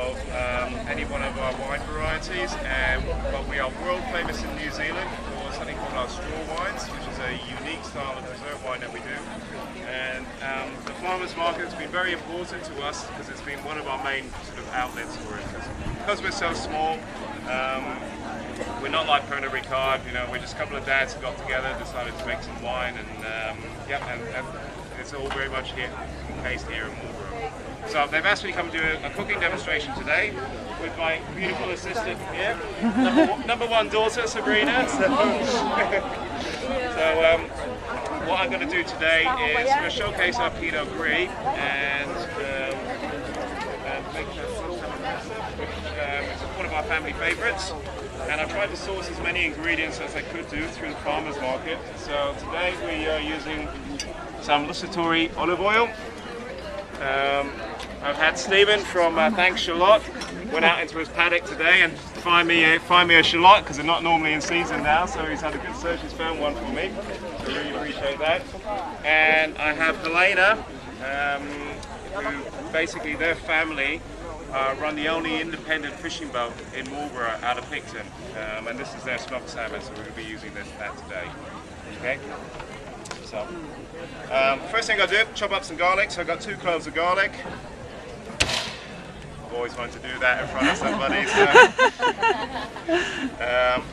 of any one of our wine varieties, but we are world famous in New Zealand for something called our straw wines, which is a unique style of dessert wine that we do. And the farmers market has been very important to us because it's been one of our main sort of outlets for it. Because we're so small, we're not like Pernod Ricard, you know, we're just a couple of dads who got together, decided to make some wine, and and it's all very much based here in Marlborough. So they've asked me to come do a cooking demonstration today with my beautiful assistant here, number one daughter, Sabrina. So what I'm going to do today is going to showcase our Pinot Gris and make sure it's one of our family favourites. And I've tried to source as many ingredients as I could do through the farmers market. So today we are using some Lusitore olive oil. I've had Stephen from Thanks Shallot went out into his paddock today and find me a shallot because they're not normally in season now. So he's had a good search. He's found one for me. I really appreciate that. And I have Helena, who basically their family run the only independent fishing boat in Marlborough out of Picton, and this is their smoked salmon, so we're going to be using that today. Okay. So, first thing I do, chop up some garlic. So I've got 2 cloves of garlic. I've always wanted to do that in front of somebody.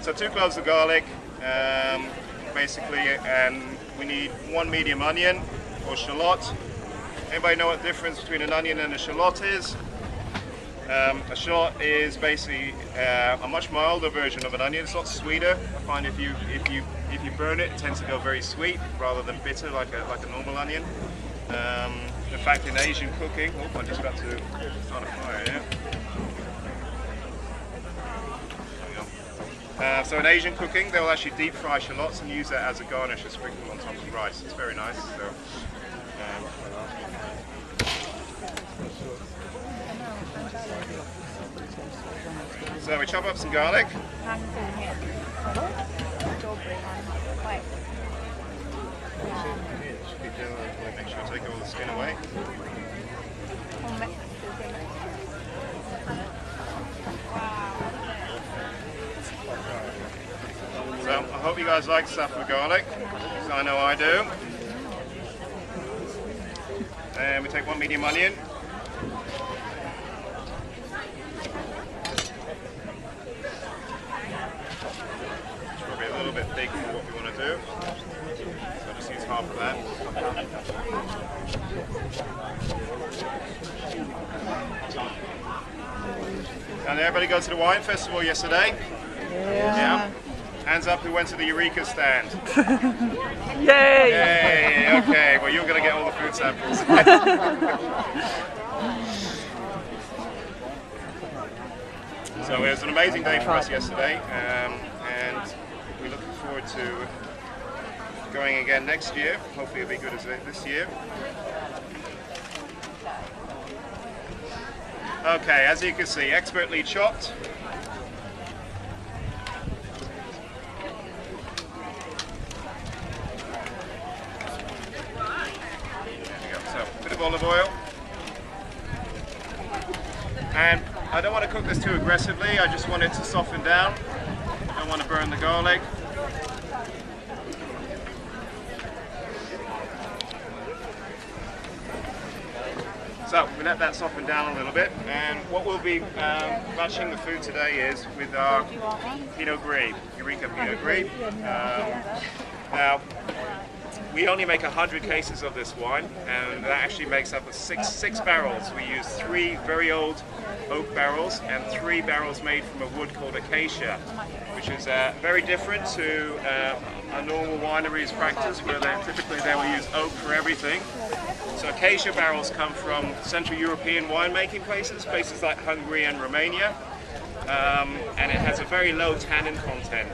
So 2 cloves of garlic, basically, and we need 1 medium onion or shallot. Anybody know what the difference between an onion and a shallot is? A shallot is basically a much milder version of an onion. It's not sweeter. I find if you burn it, it tends to go very sweet rather than bitter like a normal onion. In fact, in Asian cooking, I just got to start a fire here. So in Asian cooking, they'll actually deep fry shallots and use that as a garnish and sprinkle on top of rice. It's very nice. So we chop up some garlic. Make sure to take all the skin away. So I hope you guys like stuff with garlic, because I know I do. And we take 1 medium onion. A little bit big for what we want to do, so I'll just use half of that. And everybody go to the wine festival yesterday? Yeah. Hands up who went to the Eureka stand. Yay! Yay! Okay, well you're going to get all the food samples. So it was an amazing day for us yesterday, and we're looking forward to going again next year. Hopefully it'll be good as this year. Okay, as you can see, expertly chopped. There we go. So a bit of olive oil. And I don't want to cook this too aggressively, I just want it to soften down. I don't want to burn the garlic. So we let that soften down a little bit, and what we'll be matching the food today is with our Pinot Gris, Eureka Pinot Gris. Now, we only make 100 cases of this wine, and that actually makes up of six barrels. We use 3 very old oak barrels and 3 barrels made from a wood called acacia, which is very different to a normal winery's practice, where typically they will use oak for everything. So acacia barrels come from Central European winemaking places like Hungary and Romania, and it has a very low tannin content,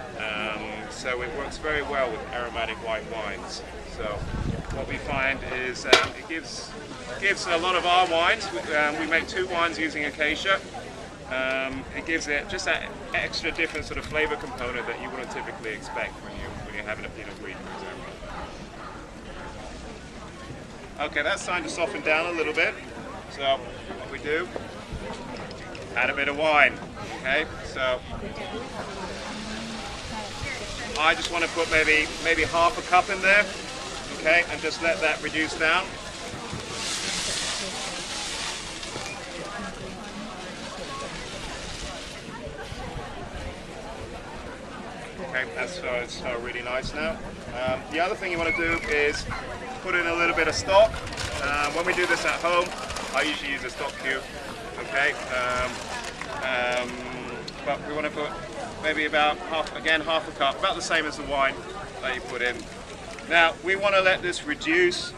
so it works very well with aromatic white wines. So what we find is it gives a lot of our wines. We make 2 wines using acacia. It gives it just that extra different sort of flavour component that you wouldn't typically expect when you're having a Pinot Gris, for example. Okay, that's starting to soften down a little bit. So what we do add a bit of wine. Okay, so I just want to put maybe half a cup in there. Okay, and just let that reduce down. Okay, that's it's really nice now. The other thing you want to do is put in a little bit of stock. When we do this at home, I usually use a stock cube. Okay, but we want to put maybe about half a cup, about the same as the wine that you put in. Now we want to let this reduce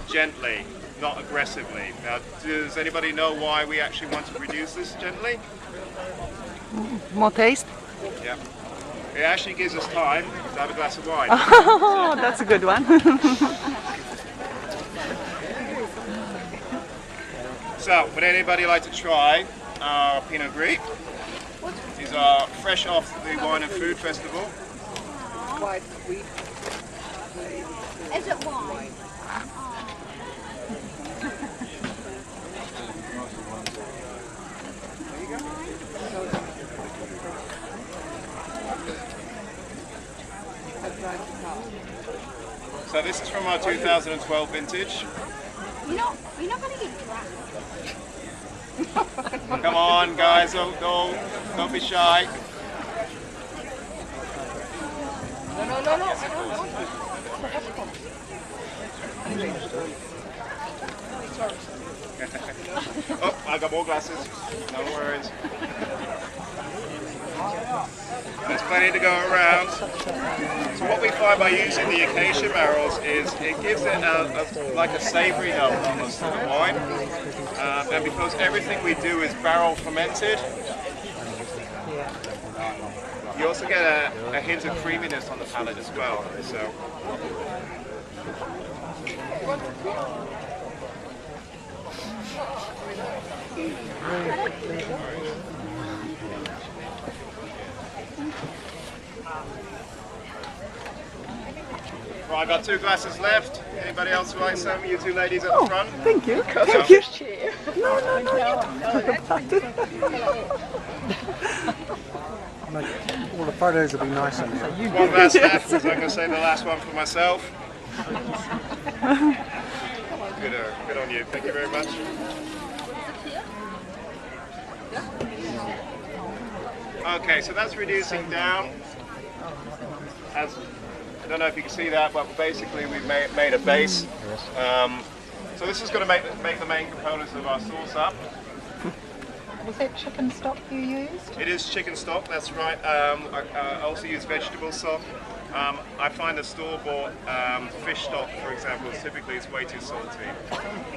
gently, not aggressively. Now, does anybody know why we actually want to reduce this gently? More taste? Yeah. It actually gives us time to have a glass of wine. Oh, that's a good one. So, would anybody like to try our Pinot Gris? These are fresh off the Wine and Food Festival. Quite sweet. Is it wine? So this is from our 2012 vintage. You're not going to get drunk. Come on, guys, don't be shy. No. Oh, I got more glasses. No worries. There's plenty to go around. So what we find by using the acacia barrels is it gives it like a savoury note almost to the wine. And because everything we do is barrel fermented, you also get a hint of creaminess on the palate as well. So. Right, I got 2 glasses left. Anybody else would like some? You 2 ladies at the front. Thank you. Thank you. No. All the photos will be nice on there. 1 glass left, so I'm going to save the last one for myself. Good on you. Thank you very much. Okay, so that's reducing down. I don't know if you can see that, but basically we've made a base. So this is going to make the main components of our sauce up. Was it chicken stock you used? It is chicken stock, that's right. I also use vegetable stock. I find the store-bought fish stock, for example, typically it's way too salty.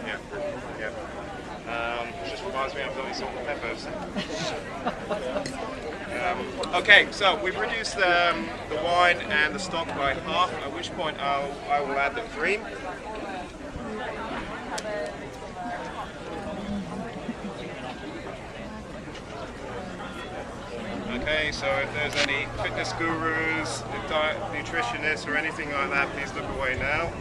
Yeah. It just reminds me of only salt and peppers. Okay, so we've reduced the wine and the stock by half, at which point I will add the cream. Okay, so if there's any fitness gurus, diet nutritionists or anything like that, please look away now.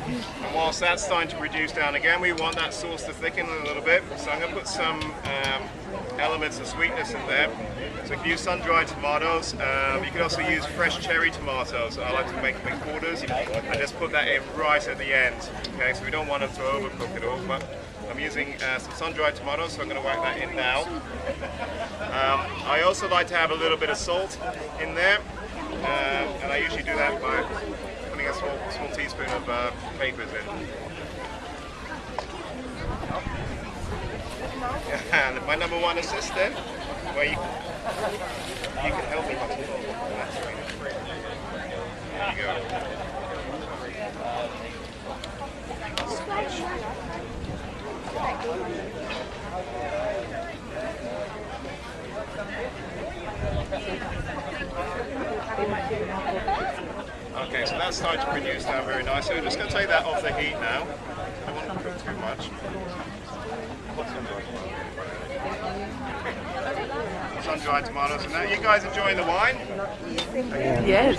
And whilst that's starting to reduce down again, we want that sauce to thicken a little bit. So I'm going to put some elements of sweetness in there. So you can use sun-dried tomatoes. You can also use fresh cherry tomatoes. I like to make them in quarters and just put that in right at the end. Okay, so we don't want them to overcook it all, but I'm using some sun-dried tomatoes, so I'm going to whack that in now. I also like to have a little bit of salt in there, and I usually do that by putting a small teaspoon of capers in. And my number 1 assistant, where you can help me. There you go. Okay, so that's starting to reduce down very nicely. We're just going to take that off the heat now. I don't want to cook too much. Sun-dried tomatoes. And now, you guys enjoying the wine? Yes.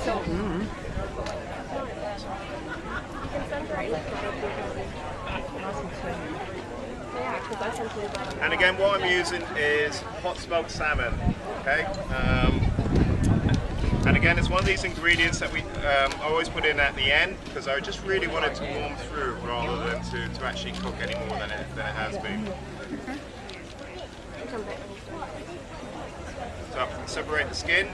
And again, what I'm using is hot smoked salmon. Okay. And again, it's one of these ingredients that we always put in at the end because I just really want it to warm through rather than to actually cook any more than it has been. So separate the skin.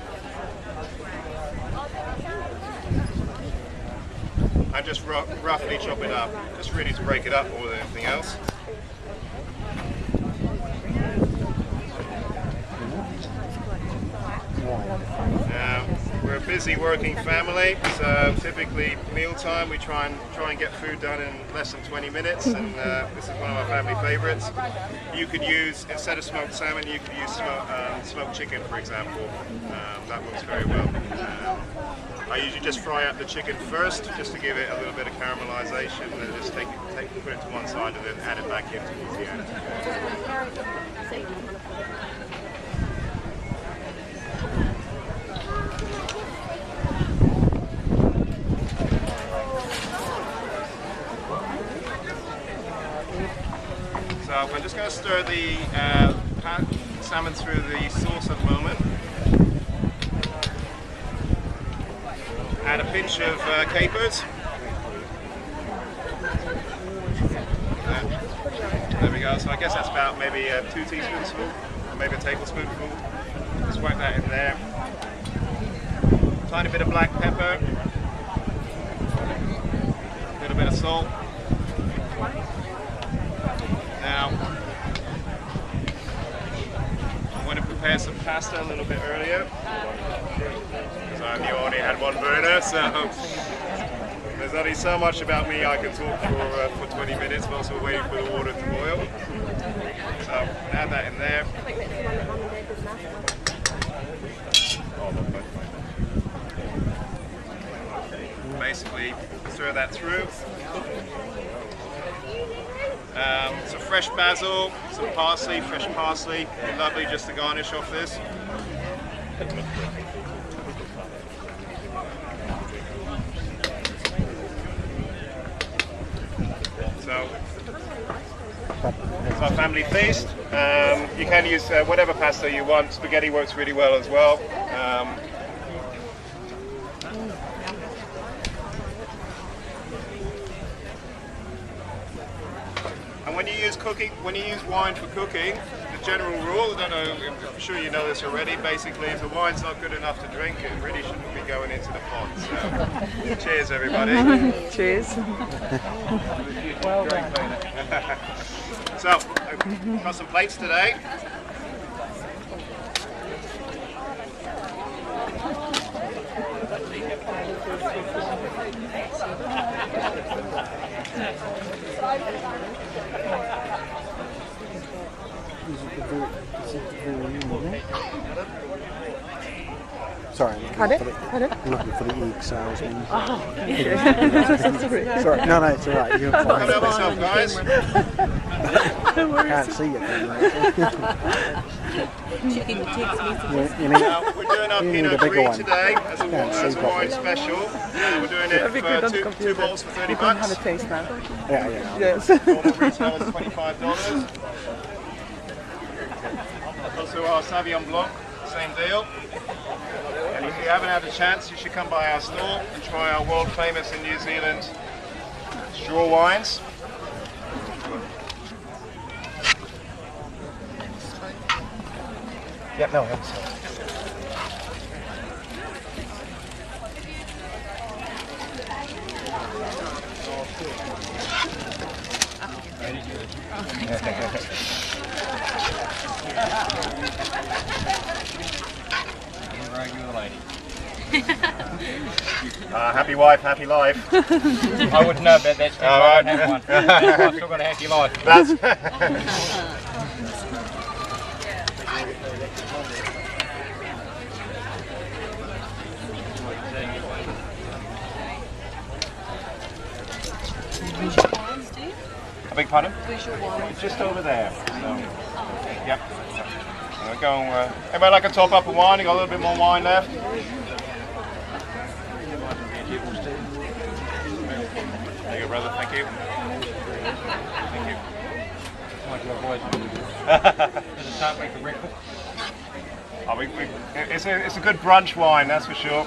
And just roughly chop it up, just really to break it up more than anything else. Now, we're a busy working family, so typically mealtime we try and get food done in less than 20 minutes, and this is one of our family favourites. You could use, instead of smoked salmon, you could use smoked chicken, for example. That works very well. I usually just fry up the chicken first, just to give it a little bit of caramelization, and then just put it to one side and then add it back in towards the end. So I'm just going to stir the salmon through the sauce at the moment. Add a pinch of capers. There we go. So I guess that's about maybe 2 teaspoonsful, or maybe a tablespoonful. Just whack that in there. Tiny bit of black pepper. A little bit of salt. Now, I'm going to prepare some pasta a little bit earlier. Because I knew I only had one burner, so there's only so much about me I can talk for 20 minutes whilst we're waiting for the water to boil. So add that in there. Basically stir that through. Some fresh basil, some parsley, fresh parsley, lovely just to garnish off this. So, it's our family feast. You can use whatever pasta you want. Spaghetti works really well as well. And when you use wine for cooking, the general rule, I don't know, I'm sure you know this already, basically if the wine's not good enough to drink, it really shouldn't be going into the pot. So, cheers everybody. Cheers. Well done. So, I've got some plates today. Sorry, I'm looking for the egg salesman. Sorry, no, it's all right. You're Come fine. help myself, guys. Can't see it. Now, we're doing our Pinot Gris today as a wine special. We're doing it for two bottles for $30. Have a taste now. Yeah. Yes. Normal retail is $25. Also our Sauvignon Blanc, same deal. And if you haven't had a chance, you should come by our store and try our world famous in New Zealand straw wines. Yep, no, Happy wife, happy life. I wouldn't know about that. All right. I don't have one. I've still got a happy life. That's I beg pardon? It's just over there. So, yep. We're going. Anybody like a top up of wine? You got a little bit more wine left? There you go, brother. Thank you. Thank you. Like your boys Does it start making breakfast? Oh, it's a good brunch wine, that's for sure.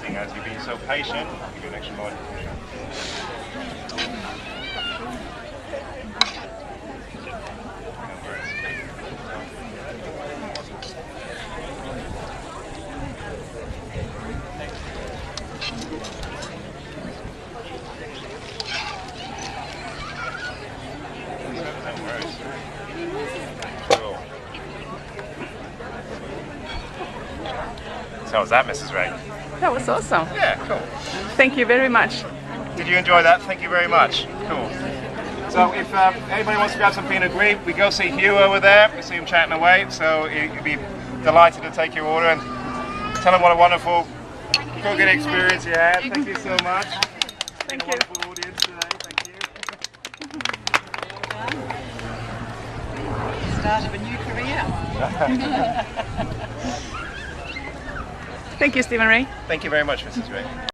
Seeing as you've been so patient, I'll give you an extra wine. So how was that, Mrs. Ray? That was awesome. Yeah, cool. Thank you very much. Did you enjoy that? Thank you very much. Cool. So if anybody wants to grab some Pinot Gris, we go see Hugh over there. We see him chatting away. So he'd be delighted to take your order and tell him what a wonderful cooking experience you had. Thank you so much. Thank Been a you. wonderful audience today. Thank you. Start of a new career. Thank you, Stephen Ray. Thank you very much, Mrs. Ray.